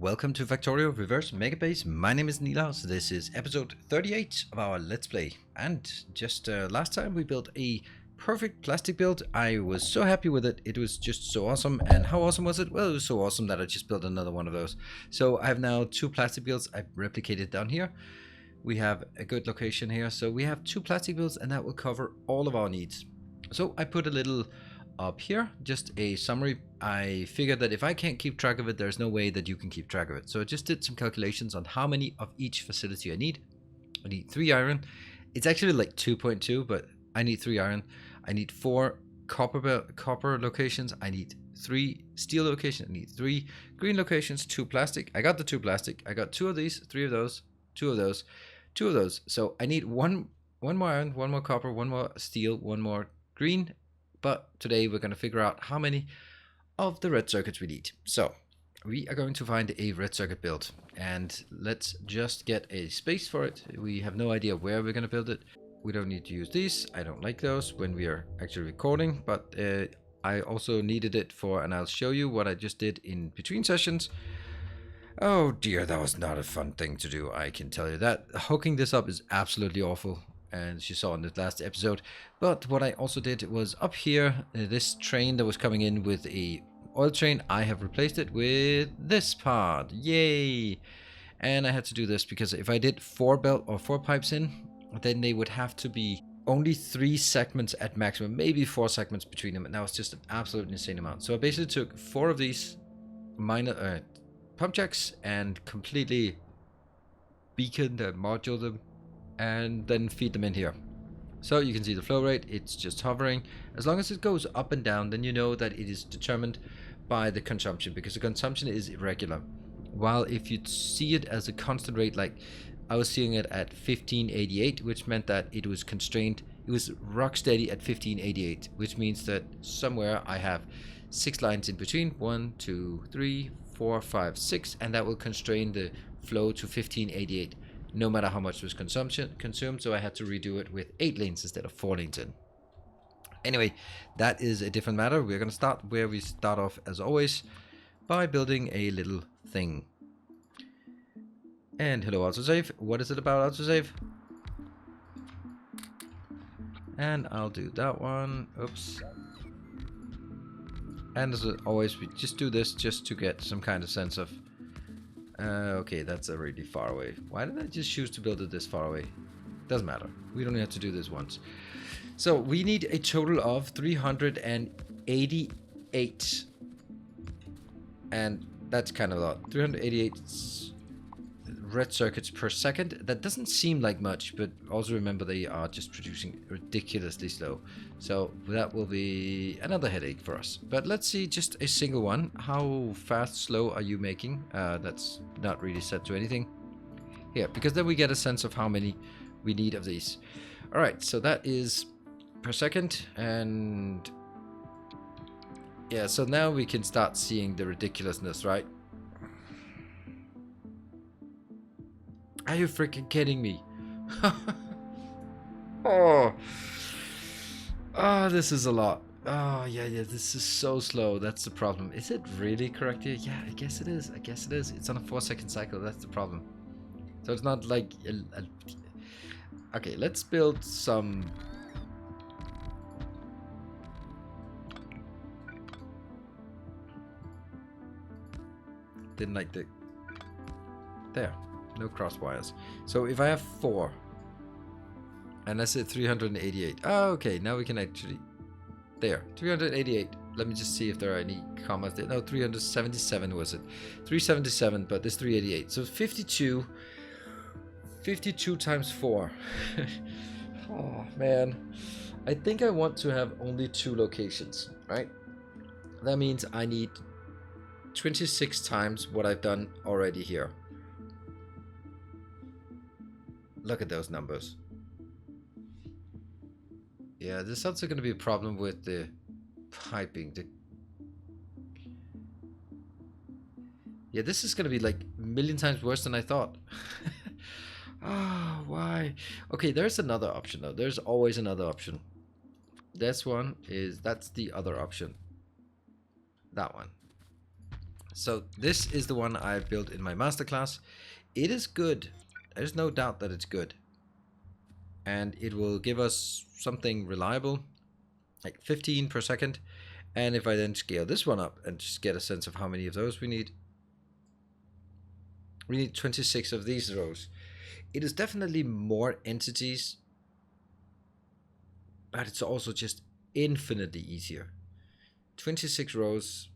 welcome to Factorio Reverse Megabase. My name is Nilaus. This is episode 38 of our Let's Play. And just last time we built a perfect plastic build. I was so happy with it. It was just so awesome. And how awesome was it? Well, it was so awesome that I just built another one of those. So I have now two plastic builds. I've replicated down here. We have a good location here. So we have two plastic builds and that will cover all of our needs. So I put a little up here, just a summary. I figured that if I can't keep track of it, there's no way that you can keep track of it. So I just did some calculations on how many of each facility I need. I need 3 iron. It's actually like 2.2, but I need 3 iron. I need 4 copper locations. I need 3 steel locations. I need 3 green locations, 2 plastic. I got the 2 plastic. I got 2 of these, 3 of those, 2 of those, 2 of those. So I need one more iron, 1 more copper, 1 more steel, 1 more green. But today we're going to figure out how many of the red circuits we need. So we are going to find a red circuit build, and let's just get a space for it. We have no idea where we're going to build it. We don't need to use these. I don't like those when we are actually recording, but I also needed it for, and I'll show you what I just did in between sessions. Oh dear, that was not a fun thing to do, I can tell you that. Hooking this up is absolutely awful, as you saw in the last episode. But what I also did was up here, this train that was coming in with a oil train, I have replaced it with this part. Yay! And I had to do this because if I did 4 pipes in, then they would have to be only 3 segments at maximum, maybe 4 segments between them, and that was just an absolute insane amount. So I basically took 4 of these minor pump jacks and completely beaconed and moduled them, and then feed them in here. So you can see the flow rate, it's just hovering. As long as it goes up and down, then you know that it is determined by the consumption, because the consumption is irregular. While if you see it as a constant rate, like I was seeing it at 1588, which meant that it was constrained, it was rock steady at 1588, which means that somewhere I have 6 lines in between, 1, 2, 3, 4, 5, 6, and that will constrain the flow to 1588. No matter how much was consumed, so I had to redo it with 8 lanes instead of 4 lanes in. Anyway, that is a different matter. We're going to start where we start off as always, by building a little thing. And hello autosave. What is it about autosave? And I'll do that one. Oops. And as always, we just do this just to get some kind of sense of okay, that's already far away. Why did I just choose to build it this far away? Doesn't matter. We don't have to do this once. So we need a total of 388. And that's kind of a lot. 388 red circuits per second. That doesn't seem like much, but also remember they are just producing ridiculously slow. So that will be another headache for us. But let's see just a single one. How fast, slow are you making? That's not really set to anything here, because then we get a sense of how many we need of these. All right, so that is per second. And yeah, so now we can start seeing the ridiculousness, right? Are you freaking kidding me? Oh, this is a lot. Oh, yeah, this is so slow. That's the problem. Is it really correct here? Yeah, I guess it is. It's on a 4-second cycle. That's the problem. So it's not like... Okay, let's build some... Didn't like the... There. No cross wires. So if I have 4, and let's say 388. Oh, okay, now we can actually... There, 388. Let me just see if there are any commas there. No, 377 was it. 377, but this 388. So 52. 52 times 4. Oh, man. I think I want to have only 2 locations, right? That means I need 26 times what I've done already here. Look at those numbers. Yeah, this is also going to be a problem with the piping. Yeah, this is going to be like a million times worse than I thought. Oh, why? Okay, there's another option though. There's always another option. That's the other option. That one. So this is the one I built in my masterclass. It is good. There's no doubt that it's good. And it will give us something reliable, like 15 per second. And if I then scale this one up and just get a sense of how many of those we need 26 of these rows. It is definitely more entities, but it's also just infinitely easier. 26 rows.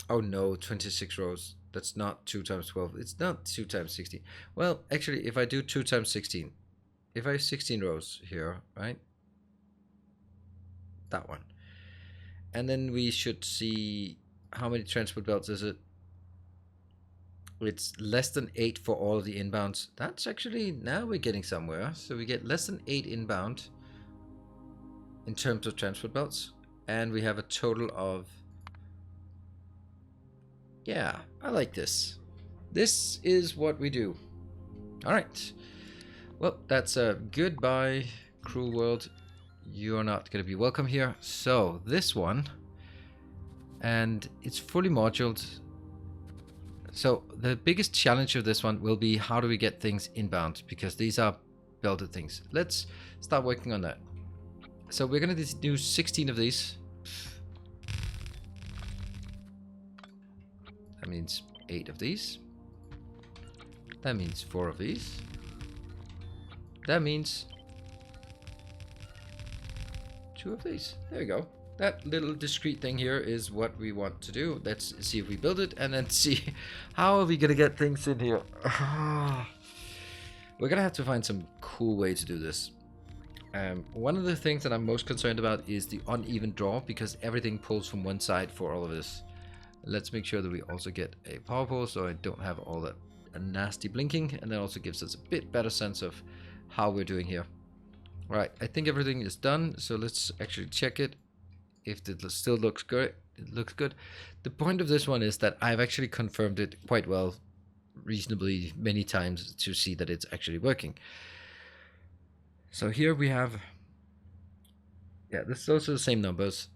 Oh no, 26 rows. That's not 2 times 12. It's not 2 times 16. Well, actually, if I do 2 times 16, if I have 16 rows here, right? That one. And then we should see how many transport belts is it? It's less than 8 for all of the inbounds. That's actually, now we're getting somewhere. So we get less than 8 inbound in terms of transport belts. And we have a total of, yeah, I like this. This is what we do. All right. Well, that's a goodbye, cruel world. You're not going to be welcome here. So this one, and it's fully moduled. So the biggest challenge of this one will be how do we get things inbound, because these are belted things. Let's start working on that. So we're going to do 16 of these. That means 8 of these. That means 4 of these. That means 2 of these. There we go. That little discrete thing here is what we want to do. Let's see if we build it and then see how are we going to get things in here. We're going to have to find some cool way to do this. One of the things that I'm most concerned about is the uneven draw, because everything pulls from one side for all of this. Let's make sure that we also get a power pole so I don't have all that nasty blinking, and that also gives us a bit better sense of how we're doing here. Right, I think everything is done, so let's actually check it. If it still looks good, it looks good. The point of this one is that I've actually confirmed it quite well, reasonably many times, to see that it's actually working. So here we have, yeah, those are the same numbers.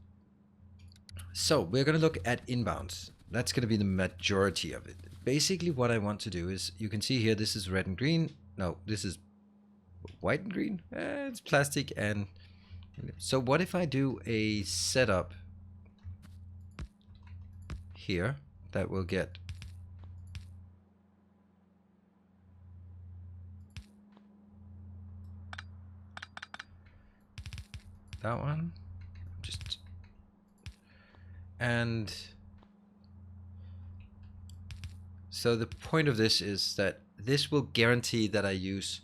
So we're going to look at inbounds. That's going to be the majority of it. Basically what I want to do is, you can see here, this is red and green. No, this is white and green. It's plastic. And so what if I do a setup here that will get that one, just, and so the point of this is that this will guarantee that I use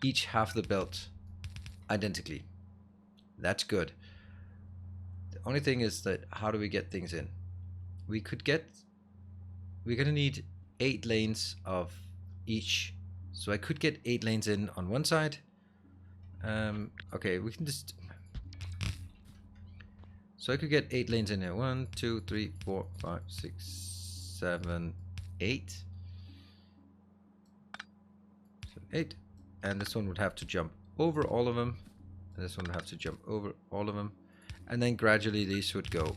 each half of the belt identically. That's good. The only thing is that how do we get things in? We're gonna need 8 lanes of each. So I could get 8 lanes in on one side. Okay, we can just, so I could get 8 lanes in here. 1, 2, 3, 4, 5, 6, 7, 8. So 8. And this one would have to jump over all of them. And this one would have to jump over all of them. And then gradually these would go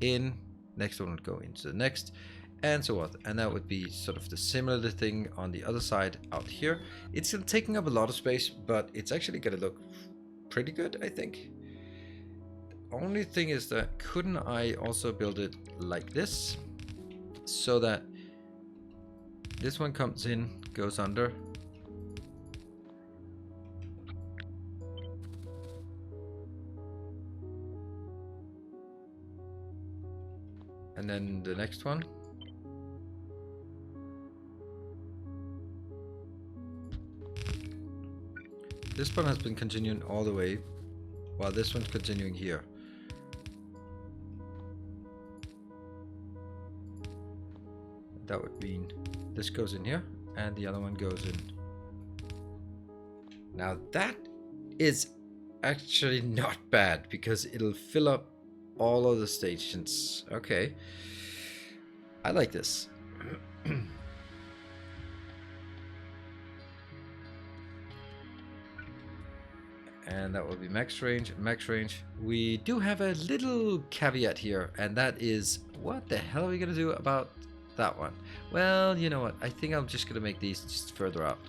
in. Next one would go into the next. And so on. And that would be sort of the similar thing on the other side out here. It's still taking up a lot of space, but it's actually going to look pretty good, I think. The only thing is that couldn't I also build it like this? So that this one comes in, goes under. And then the next one. This one has been continuing all the way, while this one's continuing here. That would mean this goes in here, and the other one goes in. Now that is actually not bad, because it'll fill up all of the stations. Okay. I like this. And that will be max range, max range. We do have a little caveat here, and that is, what the hell are we gonna do about that one? Well, you know what? I think I'm just gonna make these just further out.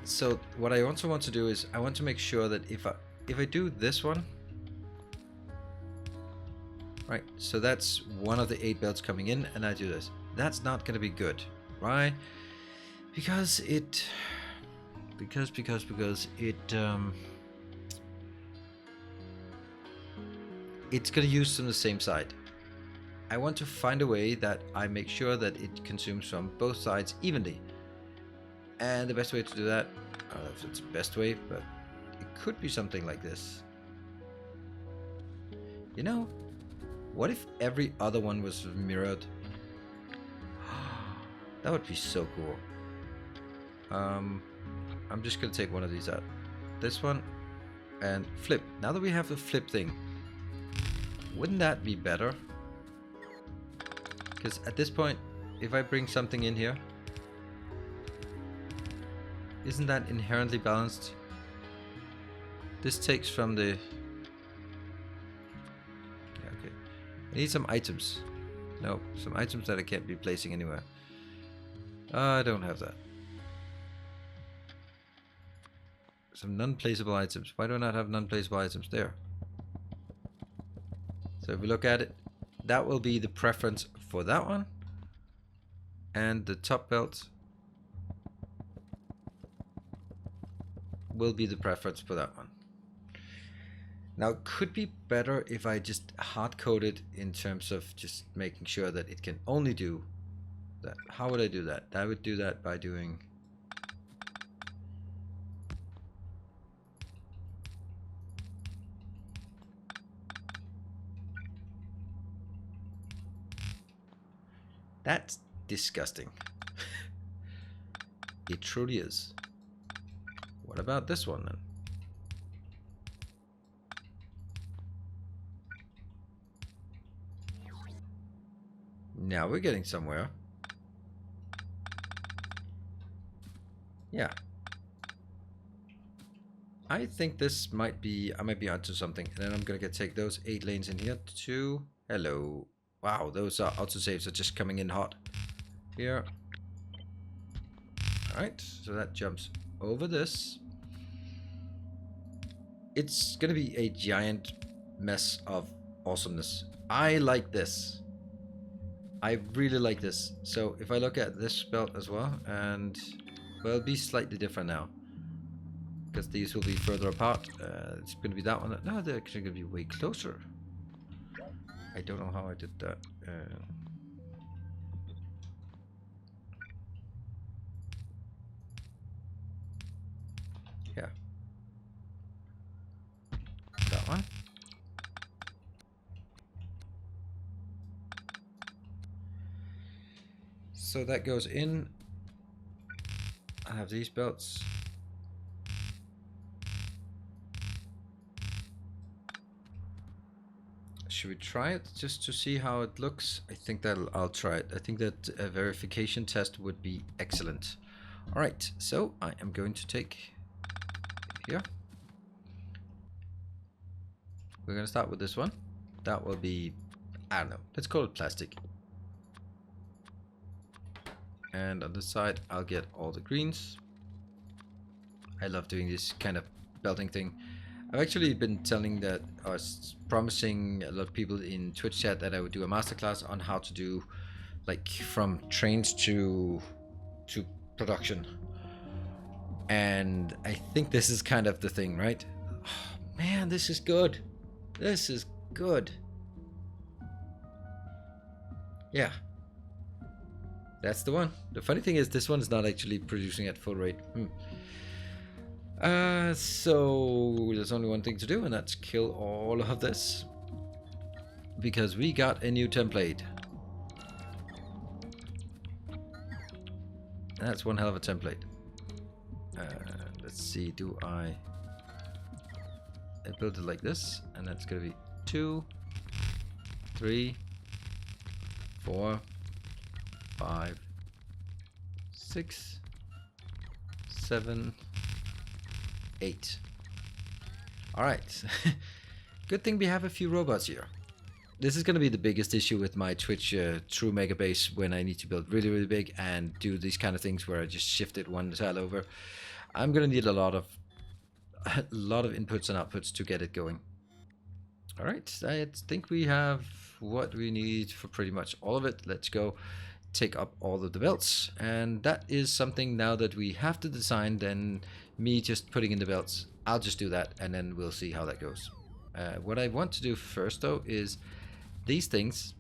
So what I also want to do is I want to make sure that if I do this one, right? So that's one of the 8 belts coming in, and I do this. That's not going to be good, right? Because it it's going to use from the same side. I want to find a way that I make sure that it consumes from both sides evenly. And the best way to do that, I don't know if it's the best way, but it could be something like this. You know, what if every other one was mirrored? That would be so cool. I'm just gonna take one of these out. This one, and flip. Now that we have the flip thing, wouldn't that be better? Because at this point, if I bring something in here, isn't that inherently balanced? This takes from the... Yeah, okay. I need some items. No, some items that I can't be placing anywhere. I don't have that. Some non-placeable items. Why do I not have non-placeable items there? So if we look at it, that will be the preference for that one. And the top belt will be the preference for that one. Now it could be better if I just hard code it in terms of just making sure that it can only do that. How would I do that? I would do that by doing that's disgusting. It truly is. What about this one then? Now we're getting somewhere. Yeah. I think this might be, I might be onto something. And then I'm gonna take those 8 lanes in here too. Hello. Wow, those autosaves are just coming in hot. Here. Alright, so that jumps over this. It's gonna be a giant mess of awesomeness. I like this. I really like this. So if I look at this belt as well, and well, it'll be slightly different now, because these will be further apart. It's going to be that one. No, they're actually going to be way closer. I don't know how I did that. Yeah. That one. So that goes in. I have these belts. Should we try it just to see how it looks? I think that I'll try it. I think that a verification test would be excellent. All right, so I am going to take here. We're going to start with this one. That will be, I don't know, let's call it plastic. And on this side, I'll get all the greens. I love doing this kind of belting thing. I've actually been telling that, I was promising a lot of people in Twitch chat that I would do a masterclass on how to do, like, from trains to production. And I think this is kind of the thing, right? Oh, man, this is good. This is good. Yeah. That's the one. The funny thing is this one is not actually producing at full rate. So there's only one thing to do, and that's kill all of this. Because we got a new template. That's one hell of a template. Let's see, I build it like this, and that's gonna be 2, 3, 4, 5, 6, 7, 8. Alright. Good thing we have a few robots here. This is going to be the biggest issue with my Twitch through Megabase when I need to build really, really big and do these kind of things where I just shift it one tile over. I'm going to need a lot of inputs and outputs to get it going. Alright, I think we have what we need for pretty much all of it. Let's go take up all of the belts, and that is something now that we have to design than me just putting in the belts. I'll just do that and then we'll see how that goes. What I want to do first though is these things,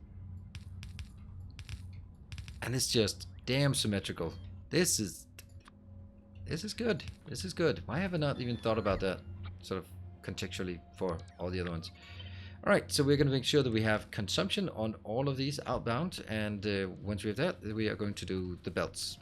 and it's just damn symmetrical. This is good. This is good. Why have I not even thought about that sort of contextually for all the other ones? Alright, so we're going to make sure that we have consumption on all of these outbound, and once we have that, we are going to do the belts.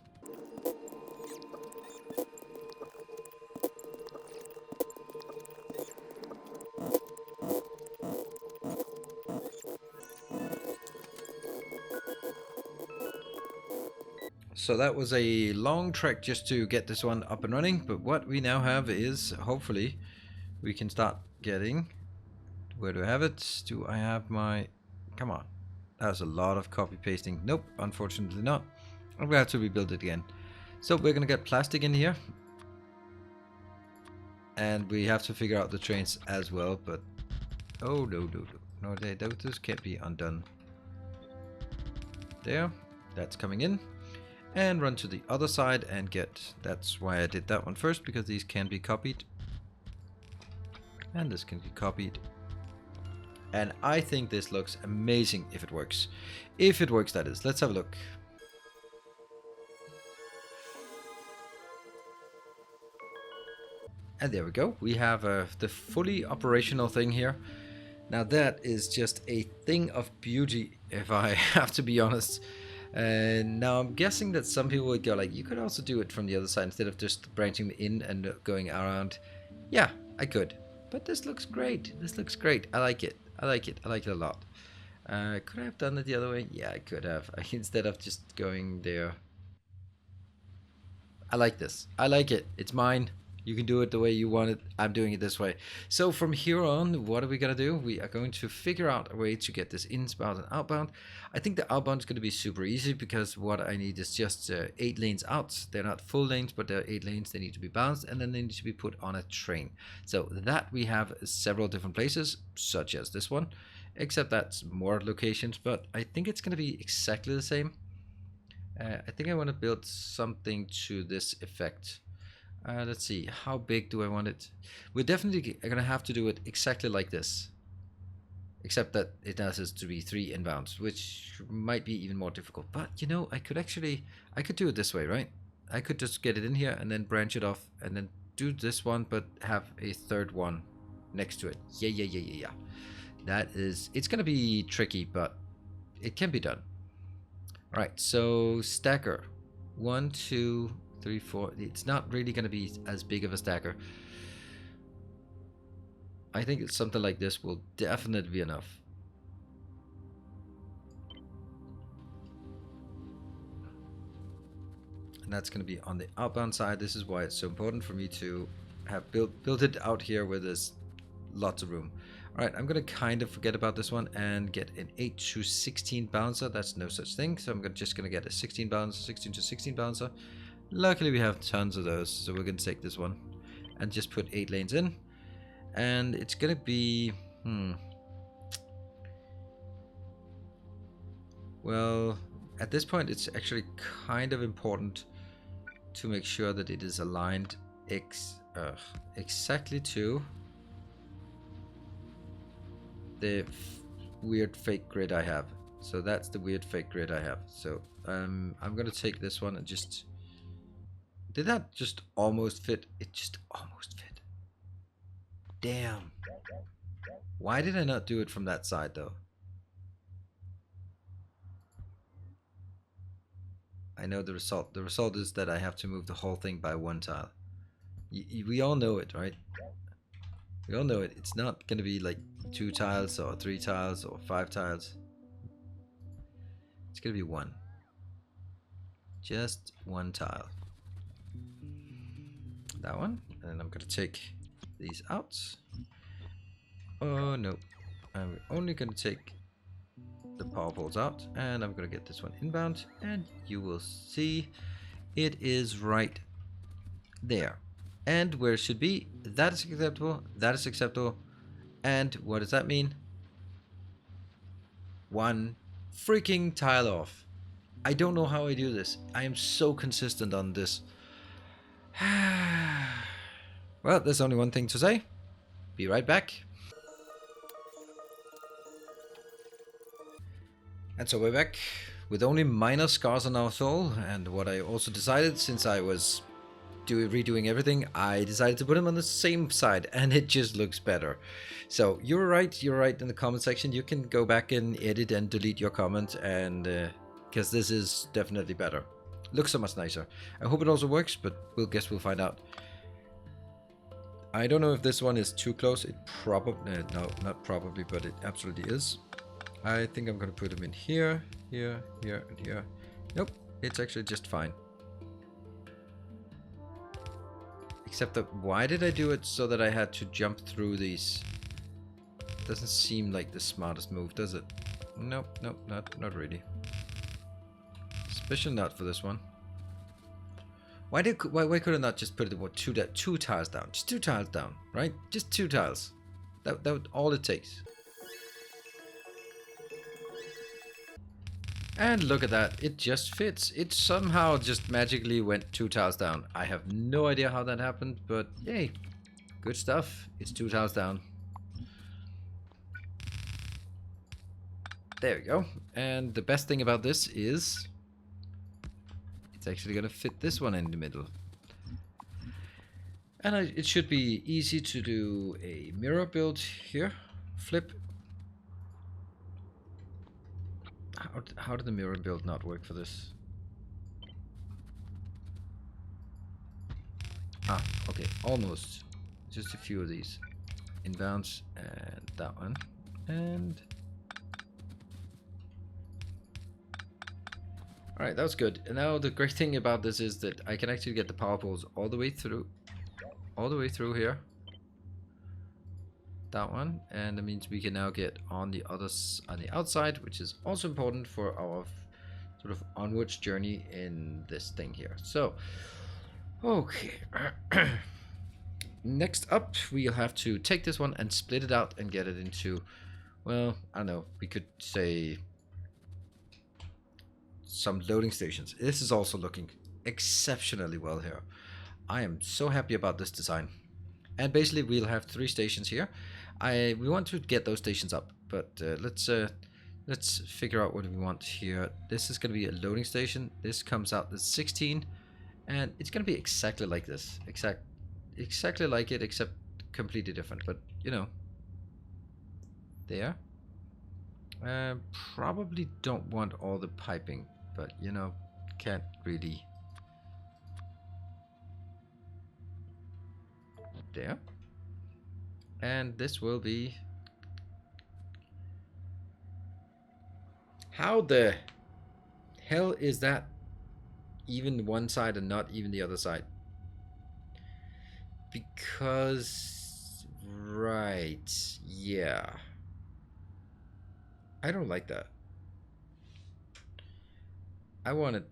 So that was a long trek just to get this one up and running, but what we now have is, hopefully, we can start getting... Where do I have it? Do I have my... Come on. That's a lot of copy pasting. Nope, unfortunately not. I'm going to have to rebuild it again. So we're going to get plastic in here. And we have to figure out the trains as well, but... Oh, no. No, those can't be undone. There. That's coming in. And run to the other side and get... That's why I did that one first, because these can be copied. And this can be copied. And I think this looks amazing if it works. If it works, that is. Let's have a look. And there we go. We have the fully operational thing here. Now that is just a thing of beauty, if I have to be honest. Now I'm guessing that some people would go like, you could also do it from the other side instead of just branching in and going around. Yeah, I could. But this looks great. This looks great. I like it. I like it. I like it a lot. Could I have done it the other way? Yeah, I could have. Instead of just going there. I like this. I like it. It's mine. You can do it the way you want it. I'm doing it this way. So from here on, what are we going to do? We are going to figure out a way to get this inbound and outbound. I think the outbound is going to be super easy because what I need is just 8 lanes out. They're not full lanes, but they're 8 lanes. They need to be balanced and then they need to be put on a train. So that we have several different places, such as this one, except that's more locations, but I think it's going to be exactly the same. I think I want to build something to this effect. Let's see, how big do I want it? We're definitely going to have to do it exactly like this. Except that it has to be 3 inbounds, which might be even more difficult. But, you know, I could do it this way, right? I could just get it in here and then branch it off and then do this one, but have a third one next to it. Yeah. That is, it's going to be tricky, but it can be done. All right, so stacker. 1, 2... 3, 4. It's not really going to be as big of a stacker. I think it's something like this will definitely be enough. And that's going to be on the outbound side. This is why it's so important for me to have built it out here where there's lots of room. Alright, I'm going to kind of forget about this one and get an 8 to 16 bouncer. That's no such thing. So I'm just going to get a 16 bouncer, 16 to 16 bouncer. Luckily we have tons of those, so we're going to take this one and just put 8 lanes in. And it's going to be... Well, at this point it's actually kind of important to make sure that it is aligned exactly to the weird fake grid I have. So that's the weird fake grid I have. So I'm going to take this one and just... Did that just almost fit? It just almost fit. Damn. Why did I not do it from that side though? I know the result. The result is that I have to move the whole thing by 1 tile. We all know it, right? We all know it. It's not going to be like 2 tiles or 3 tiles or 5 tiles. It's going to be 1. Just one tile. That one. And I'm gonna take these out. Oh no. I'm only gonna take the power poles out, and I'm gonna get this one inbound, and you will see it is right there. And where it should be, that is acceptable, that is acceptable. And what does that mean? One freaking tile off. I don't know how I do this. I am so consistent on this. Well, there's only one thing to say. Be right back. And so we're back with only minor scars on our soul, and what I also decided, since I was redoing everything, I decided to put them on the same side, and it just looks better. So you're right in the comment section. You can go back and edit and delete your comment, and because this is definitely better. Looks so much nicer. I hope it also works, but we'll find out. I don't know if this one is too close. It probably, no, not probably, but it absolutely is. I think I'm gonna put them in here, here, here, and here. Nope, it's actually just fine. Except that, why did I do it so that I had to jump through these? Doesn't seem like the smartest move, does it? Nope, nope, not really. Especially not for this one. Why could I not just put it with two tiles down? Just 2 tiles down, right? Just 2 tiles. That all it takes. And look at that, it just fits. It somehow just magically went 2 tiles down. I have no idea how that happened, but yay, good stuff. It's 2 tiles down. There we go. And the best thing about this is it's actually gonna fit this one in the middle. And it should be easy to do a mirror build here. Flip. How did the mirror build not work for this? Ah, okay, almost. Just a few of these. Inbounds, and that one. And... alright, that was good. And now the great thing about this is that I can actually get the power poles all the way through. All the way through here. That one, and that means we can now get on the outside, which is also important for our sort of onwards journey in this thing here. So okay. Next up, we'll have to take this one and split it out and get it into, well, I don't know, we could say some loading stations. This is also looking exceptionally well here. I am so happy about this design. And basically we'll have 3 stations here. We want to get those stations up, but let's figure out what we want here. This is going to be a loading station. This comes out the 16, and it's going to be exactly like this. Exactly like it, except completely different. But you know, there. Probably don't want all the piping, but you know, can't really. There. And this will be... how the hell is that even one side and not even the other side? Because... right, yeah. I don't like that. I want it...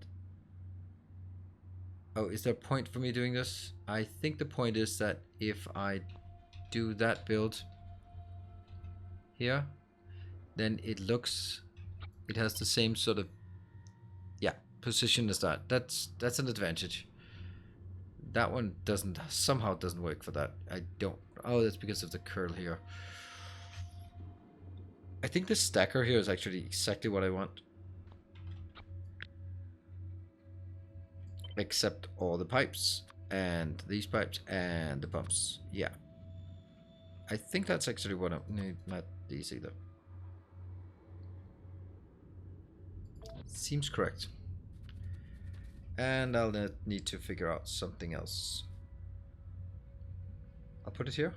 oh, is there a point for me doing this? I think the point is that if I do that build here, then it has the same sort of, yeah, position as that. That's an advantage. That one somehow doesn't work for that. Oh, that's because of the curl here. I think the stacker here is actually exactly what I want. Except all the pipes, and these pipes, and the pumps. Yeah. I think that's actually what not these either. Seems correct. And I'll need to figure out something else. I'll put it here.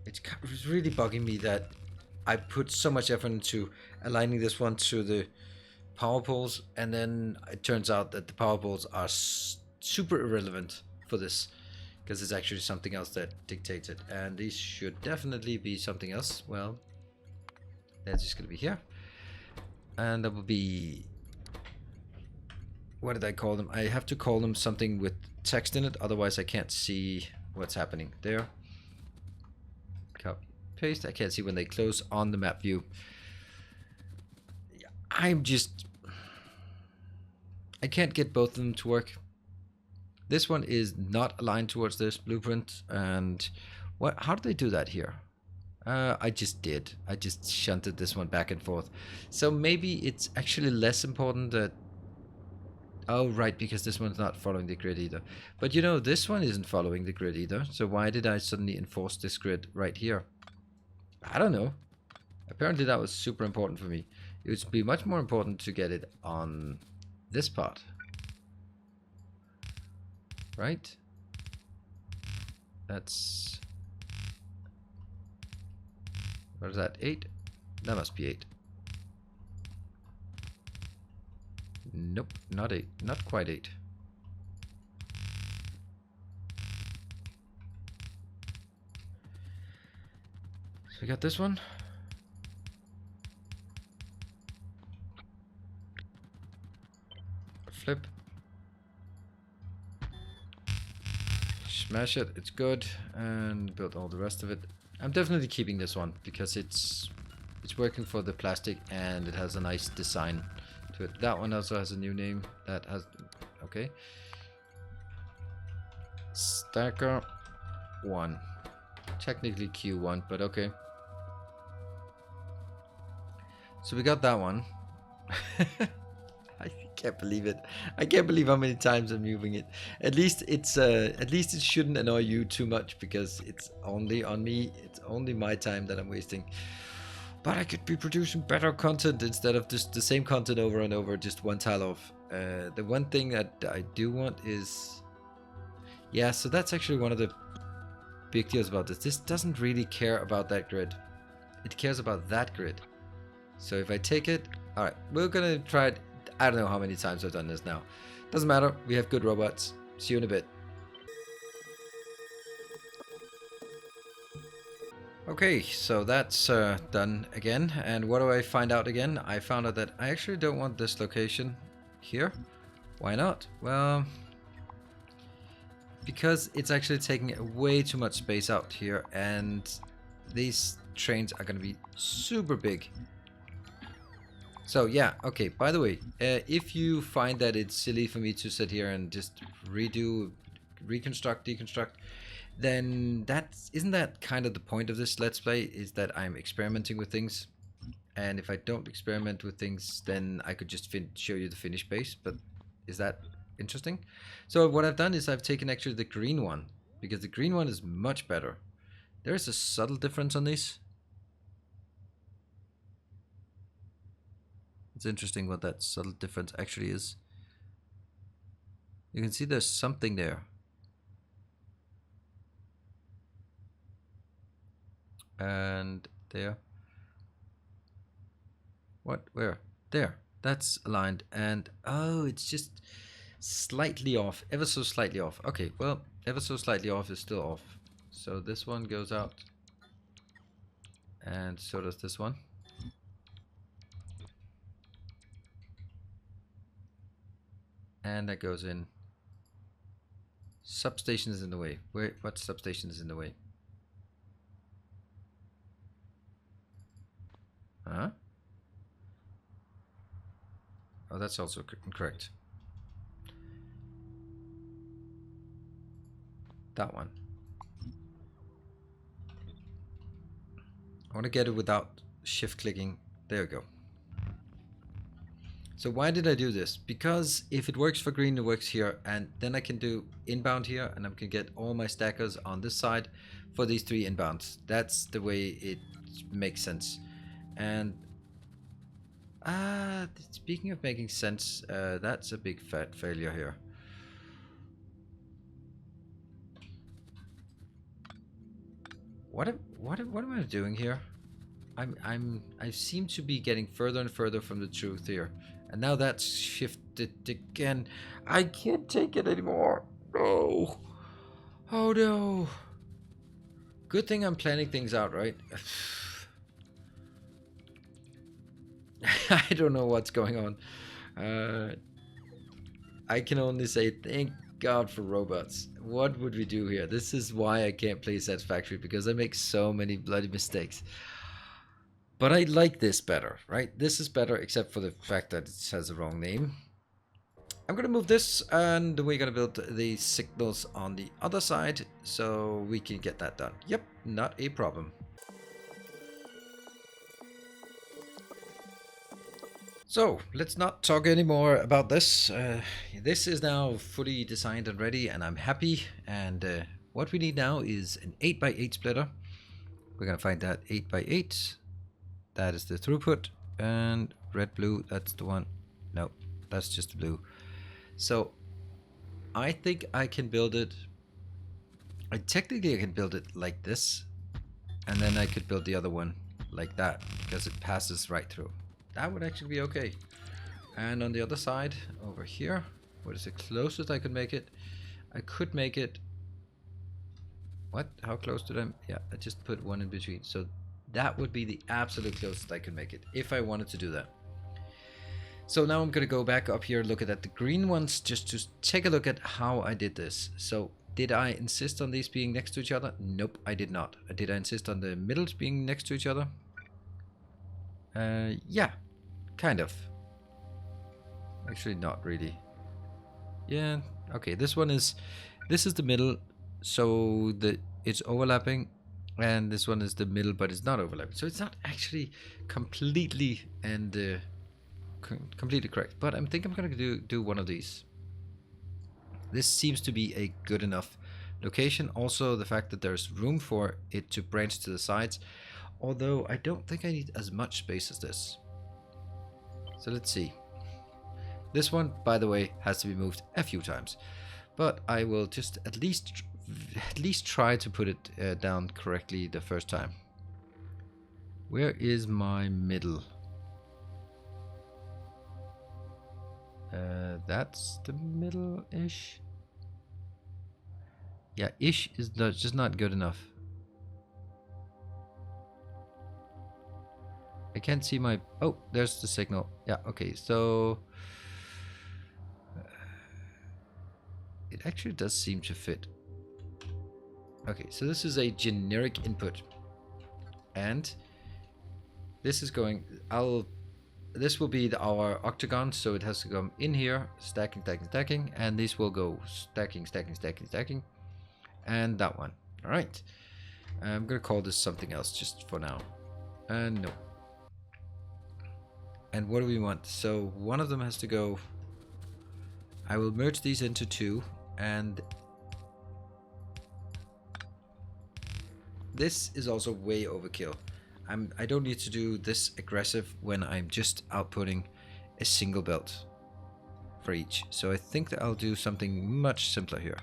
It's really bugging me that I put so much effort into aligning this one to the power poles, and then it turns out that the power poles are super irrelevant for this, because it's actually something else that dictates it, and these should definitely be something else. Well, they're just gonna be here, and that will be, what did I call them? I have to call them something with text in it, otherwise I can't see what's happening there. Copy, paste. I can't see when they close on the map view. I can't get both of them to work. This one is not aligned towards this blueprint, and how did they do that here? I just shunted this one back and forth. So maybe it's actually less important that, oh right, because this one's not following the grid either. But you know, this one isn't following the grid either, so why did I suddenly enforce this grid right here? I don't know. Apparently that was super important for me. It would be much more important to get it on this part. Right? That's... what is that? 8? That must be 8. Nope, not 8. Not quite 8. So we got this one. Flip. Smash it, it's good, and build all the rest of it. I'm definitely keeping this one because it's working for the plastic and it has a nice design to it. That one also has a new name. That has, okay. Stacker 1. Technically Q1, but okay. So we got that one. I can't believe it. I can't believe how many times I'm moving it. At least it's at least it shouldn't annoy you too much because it's only on me. It's only my time that I'm wasting. But I could be producing better content instead of just the same content over and over, just one tile off. The one thing that I do want is, yeah, so that's actually one of the big deals about this. This doesn't really care about that grid. It cares about that grid. So if I take it, all right, we're gonna try it. I don't know how many times I've done this now. Doesn't matter. We have good robots. See you in a bit. Okay, so that's done again. And what do I find out again? I found out that I actually don't want this location here. Why not? Well, because it's actually taking way too much space out here, and these trains are going to be super big. So yeah, okay, by the way, if you find that it's silly for me to sit here and just redo, reconstruct, deconstruct, then isn't that kind of the point of this Let's Play, is that I'm experimenting with things. And if I don't experiment with things, then I could just show you the finished base, but is that interesting? So what I've done is I've taken actually the green one, because the green one is much better. There's a subtle difference on these. It's interesting what that subtle difference actually is. You can see there's something there. And there. What? Where? There. That's aligned. And oh, it's just slightly off. Ever so slightly off. Okay, well, ever so slightly off is still off. So this one goes out. And so does this one. And that goes in. Substation is in the way. Wait, what substation is in the way? Huh? Oh, that's also incorrect. That one. I want to get it without shift clicking. There we go. So why did I do this? Because if it works for green, it works here, and then I can do inbound here, and I can get all my stackers on this side for these 3 inbounds. That's the way it makes sense. And speaking of making sense, that's a big fat failure here. What am I doing here? I seem to be getting further and further from the truth here. And now that's shifted again. I can't take it anymore. No. Oh no. Good thing I'm planning things out, right? I don't know what's going on. I can only say thank God for robots. What would we do here? This is why I can't play Satisfactory, because I make so many bloody mistakes. But I like this better, right? This is better, except for the fact that it has the wrong name. I'm gonna move this, and we're gonna build the signals on the other side, so we can get that done. Yep, not a problem. So, let's not talk anymore about this. This is now fully designed and ready, and I'm happy. And what we need now is an 8x8 splitter. We're gonna find that 8x8. That is the throughput. And red, blue, that's the one. No, that's just blue. So, I think I can build it. Technically, I can build it like this. And then I could build the other one like that, because it passes right through. That would actually be okay. And on the other side, over here, what is the closest I could make it? I could make it... What? How close to them? Yeah, I just put one in between. So that would be the absolute closest I could make it, if I wanted to do that. So now I'm going to go back up here, look at the green ones, just to take a look at how I did this. So did I insist on these being next to each other? Nope, I did not. Did I insist on the middles being next to each other? Yeah, kind of. Actually, not really. Yeah, okay. This is the middle, so it's overlapping, and this one is the middle, but it's not overlapping. So it's not actually completely and completely correct. But I think I'm gonna do one of these. This seems to be a good enough location. Also, the fact that there's room for it to branch to the sides. Although I don't think I need as much space as this. So let's see. This one, by the way, has to be moved a few times. But I will just at least try to put it down correctly the first time. Where is my middle? That's the middle-ish. Yeah, ish is just not good enough. I can't see my... Oh, there's the signal. Yeah, okay, so... It actually does seem to fit. Okay, so this is a generic input. And this is going... This will be our octagon, so it has to come in here, stacking, stacking, stacking, and this will go stacking, stacking, stacking, stacking, and that one. All right. I'm going to call this something else just for now. And no. And what do we want? So one of them has to go... I will merge these into two, and this is also way overkill. I don't need to do this aggressive when I'm just outputting a single belt for each. So I think that I'll do something much simpler here.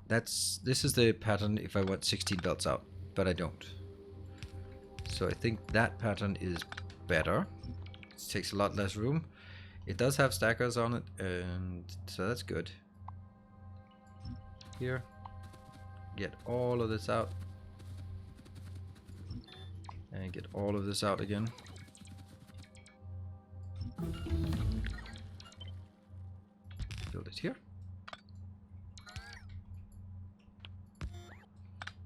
This is the pattern if I want 16 belts out, but I don't. So I think that pattern is better. It takes a lot less room. It does have stackers on it, and so that's good. Here, get all of this out. And get all of this out again. Build it here.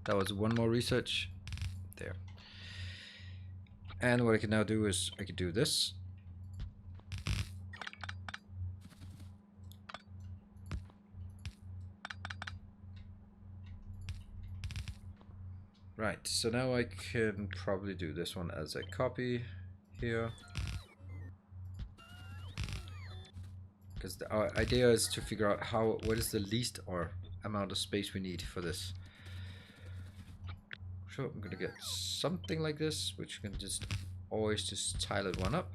That was one more research. There. And what I can now do is I can do this. Right, so now I can probably do this one as a copy here. Because our idea is to figure out what is the least or amount of space we need for this. So I'm gonna get something like this, which you can just always just tile it one up.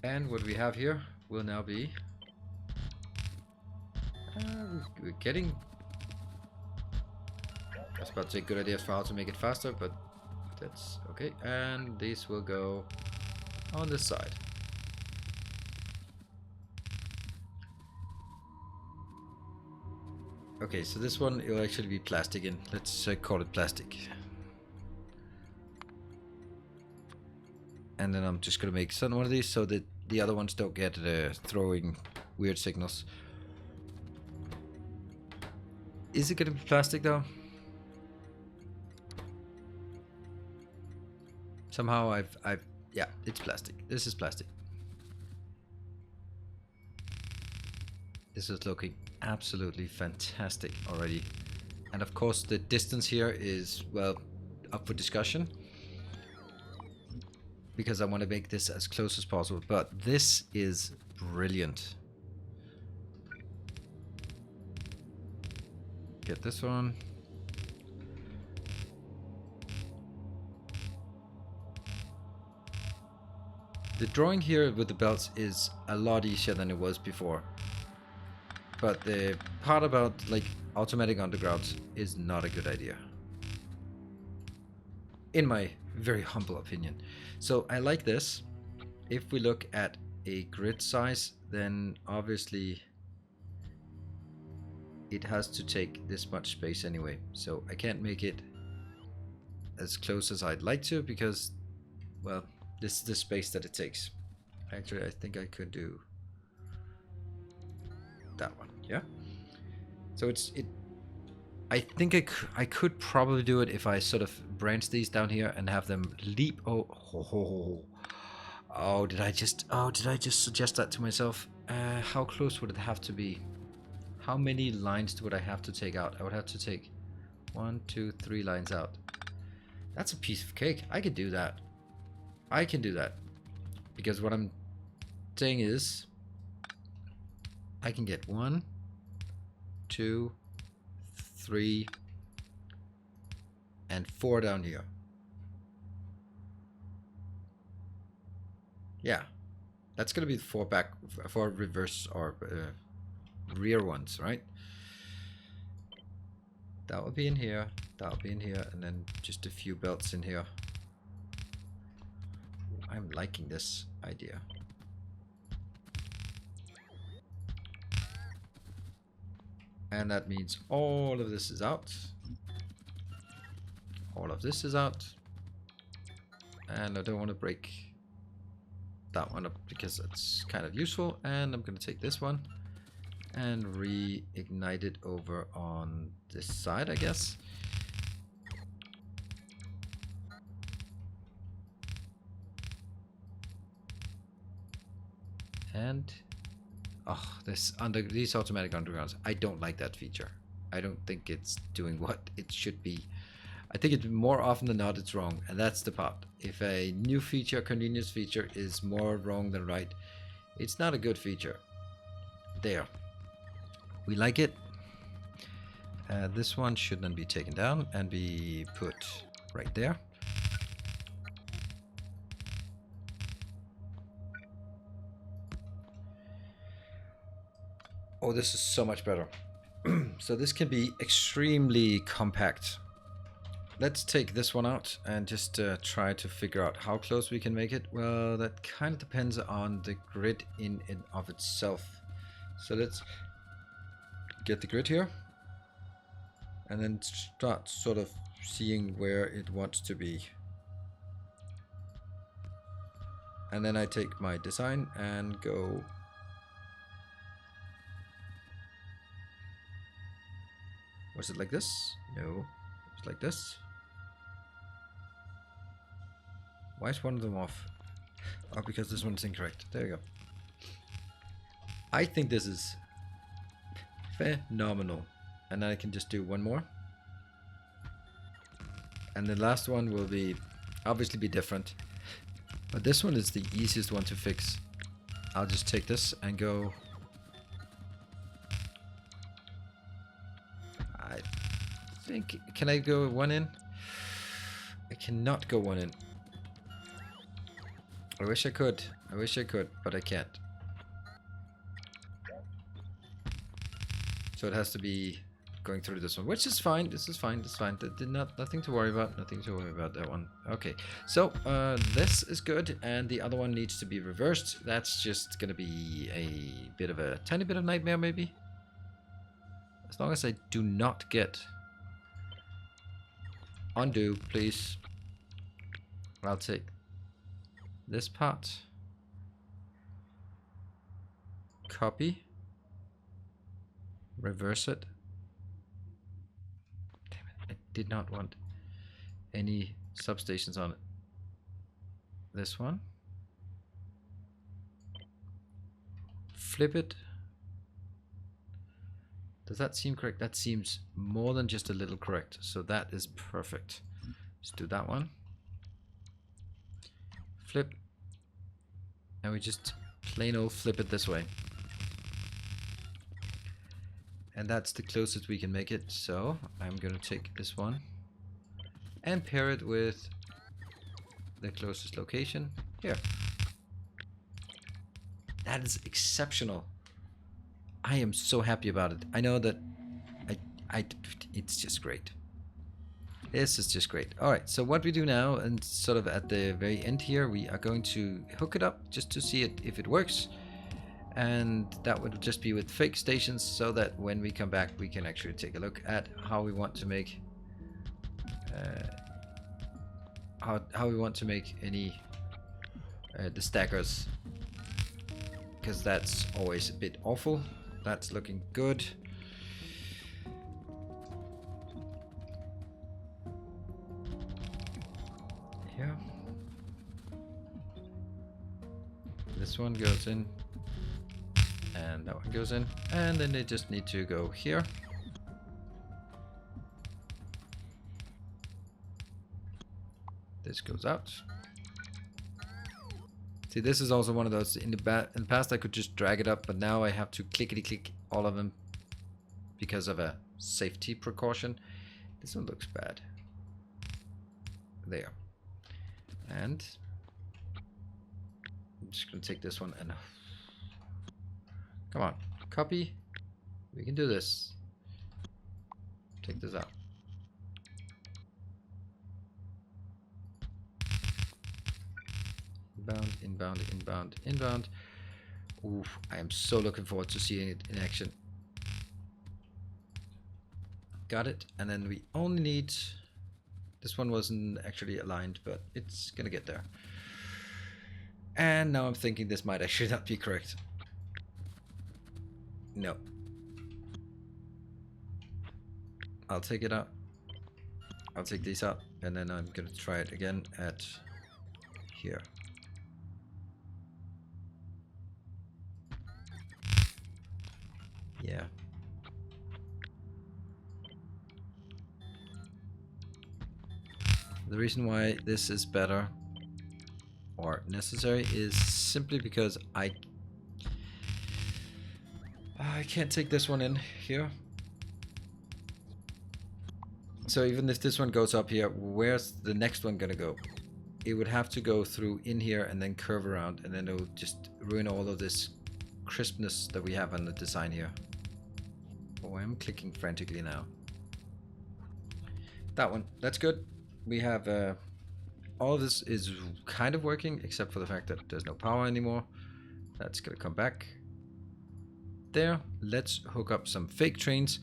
And what we have here will now be... we're getting... was about to say good ideas for how to make it faster, but that's okay. And these will go on this side. Okay, so this one will actually be plastic in. Let's call it plastic. And then I'm just gonna make one of these so that the other ones don't get throwing weird signals. Is it gonna be plastic though? Somehow yeah, it's plastic. This is plastic. This is looking absolutely fantastic already. And of course the distance here is, well, up for discussion, because I want to make this as close as possible, but this is brilliant. Get this one. The drawing here with the belts is a lot easier than it was before. But the part about like automatic undergrounds is not a good idea, in my very humble opinion. So I like this. If we look at a grid size, then obviously it has to take this much space anyway. So I can't make it as close as I'd like to, because, well, this is the space that it takes. Actually, I think I could do that one, yeah. So I think I could probably do it if I sort of branch these down here and have them leap. Oh, did I just suggest that to myself? How close would it have to be? How many lines would I have to take out? I would have to take 1, 2, 3 lines out. That's a piece of cake. I could do that. I can do that, because what I'm saying is I can get 1, 2, 3, and 4 down here. Yeah, that's gonna be 4 reverse or rear ones, right? That will be in here, that will be in here, and then just a few belts in here. I'm liking this idea. And that means all of this is out. All of this is out. And I don't want to break that one up because it's kind of useful. And I'm going to take this one and reignite it over on this side, I guess. And these automatic undergrounds, I don't like that feature. I don't think it's doing what it should be. I think it more often than not it's wrong, and that's the part. If a new feature, convenience feature, is more wrong than right, it's not a good feature. There, we like it. This one should then be taken down and be put right there. Oh, this is so much better. So this can be extremely compact. Let's take this one out and just try to figure out how close we can make it. Well, that kind of depends on the grid in and of itself. So let's get the grid here and then start sort of seeing where it wants to be. And then I take my design and go Was it like this? No. It's like this. Why is one of them off? Oh, because this one's incorrect. There you go. I think this is phenomenal. And then I can just do one more. And the last one will be obviously be different. But this one is the easiest one to fix. I'll just take this and go. I think, can I go one in? I cannot go one in. I wish I could. I wish I could, but I can't. So it has to be going through this one, which is fine. This is fine. This is fine. Nothing to worry about. Nothing to worry about that one. Okay, so this is good, and the other one needs to be reversed. That's just gonna be a bit of a tiny bit of nightmare, maybe. As long as I do not get undo, please. I'll take this part. Copy. Reverse it. Damn it, I did not want any substations on it. This one. Flip it. Does that seem correct? That seems more than just a little correct. So that is perfect. Let's do that one. Flip. And we just plain old flip it this way. And that's the closest we can make it. So I'm going to take this one and pair it with the closest location here. That is exceptional. I am so happy about it. I know that it's just great. This is just great. All right, so what we do now, and sort of at the very end here, we are going to hook it up just to see it if it works. And that would just be with fake stations, so that when we come back, we can actually take a look at how we want to make how we want to make any the stackers, because that's always a bit awful. That's looking good. Here. This one goes in. And that one goes in. And then they just need to go here. This goes out. See, this is also one of those, in the past I could just drag it up, but now I have to clickety-click all of them because of a safety precaution. This one looks bad. There. And I'm just going to take this one and... Come on, copy. We can do this. Take this out. Inbound, inbound, inbound, inbound. Oof, I am so looking forward to seeing it in action. Got it. And then we only need... This one wasn't actually aligned, but it's gonna get there. And now I'm thinking this might actually not be correct. No. I'll take it out. I'll take these out, and then I'm gonna try it again at here. Yeah. The reason why this is better or necessary is simply because I can't take this one in here. So even if this one goes up here, where's the next one gonna go? It would have to go through in here and then curve around, and then it will just ruin all of this crispness that we have on the design here. Oh, I'm clicking frantically now. That one, that's good. We have all of this is kind of working, except for the fact that there's no power anymore. That's gonna come back there. Let's hook up some fake trains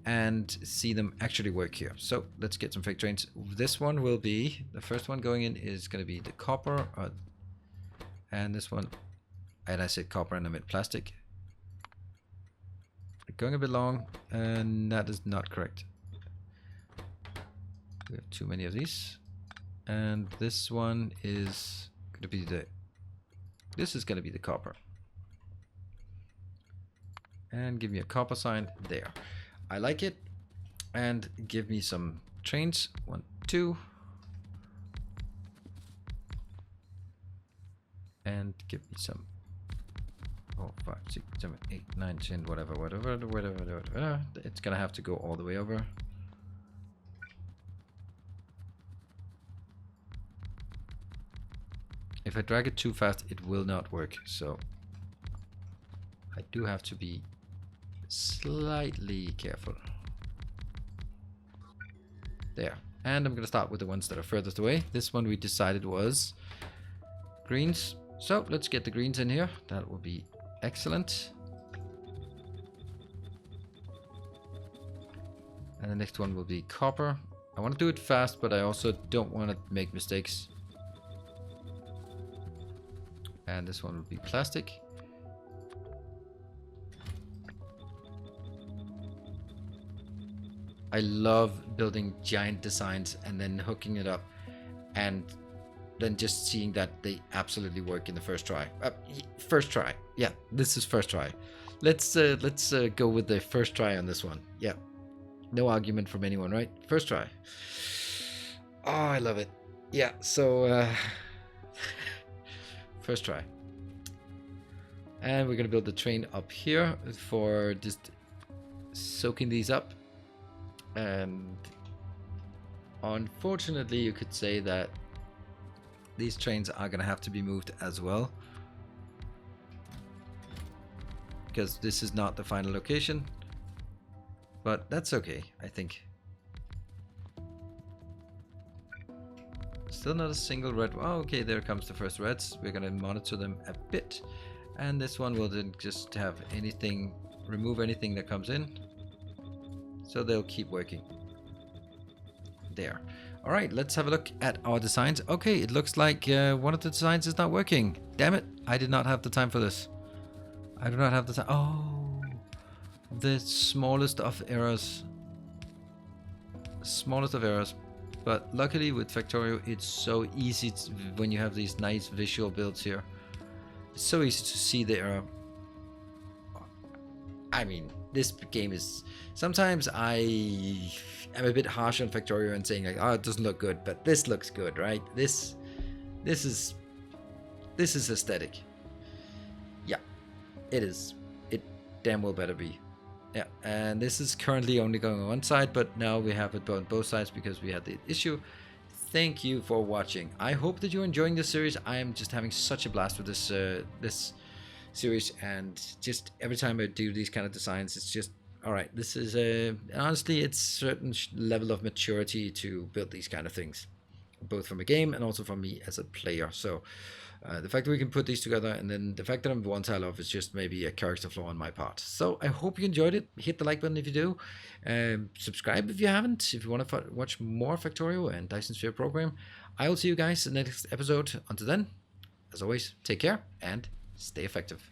and see them actually work here. So let's get some fake trains. This one will be, the first one going in is going to be the copper, and this one, and I said copper and I meant plastic. Going a bit long, and that is not correct. We have too many of these. And this one is going to be this is going to be the copper. And give me a copper sign there. I like it. And give me some trains. 1, 2. And give me some 4, 5, 6, 7, 8, 9, 10, whatever. It's gonna have to go all the way over. If I drag it too fast, it will not work. So I do have to be slightly careful. There. And I'm going to start with the ones that are furthest away. This one we decided was greens. So let's get the greens in here. That will be excellent. And the next one will be copper. I want to do it fast, but I also don't want to make mistakes. And this one will be plastic. I love building giant designs and then hooking it up and then just seeing that they absolutely work in the first try. First try. Yeah, this is first try. Let's go with the first try on this one. Yeah. No argument from anyone, right? First try. Oh, I love it. Yeah, so first try. And we're going to build the train up here for just soaking these up. And unfortunately, you could say that these trains are going to have to be moved as well, because this is not the final location, but that's okay, I think. Still not a single red. Oh, okay, there comes the first reds. We're going to monitor them a bit, and this one will then just have anything, remove anything that comes in. So they'll keep working. There. All right, let's have a look at our designs. Okay, it looks like one of the designs is not working. Damn it, I did not have the time for this. I do not have the time. Oh, the smallest of errors. Smallest of errors. But luckily with Factorio, it's so easy to, when you have these nice visual builds here. It's so easy to see the error. I mean, this game is... Sometimes I am a bit harsh on Factorio and saying like, oh, it doesn't look good, but this looks good, right? This is aesthetic. Yeah, it is. It damn well better be. Yeah, and this is currently only going on one side, but now we have it on both sides because we had the issue. Thank you for watching. I hope that you're enjoying this series. I am just having such a blast with this this series, and just every time I do these kind of designs, it's just all right. This is honestly, it's a certain level of maturity to build these kind of things, both from a game and also from me as a player. So the fact that we can put these together, and then the fact that I'm one tile off, is just maybe a character flaw on my part. So I hope you enjoyed it. Hit the like button if you do. Subscribe if you haven't. If you want to watch more Factorio and Dyson Sphere Program, I will see you guys in the next episode. Until then, as always, take care and stay effective.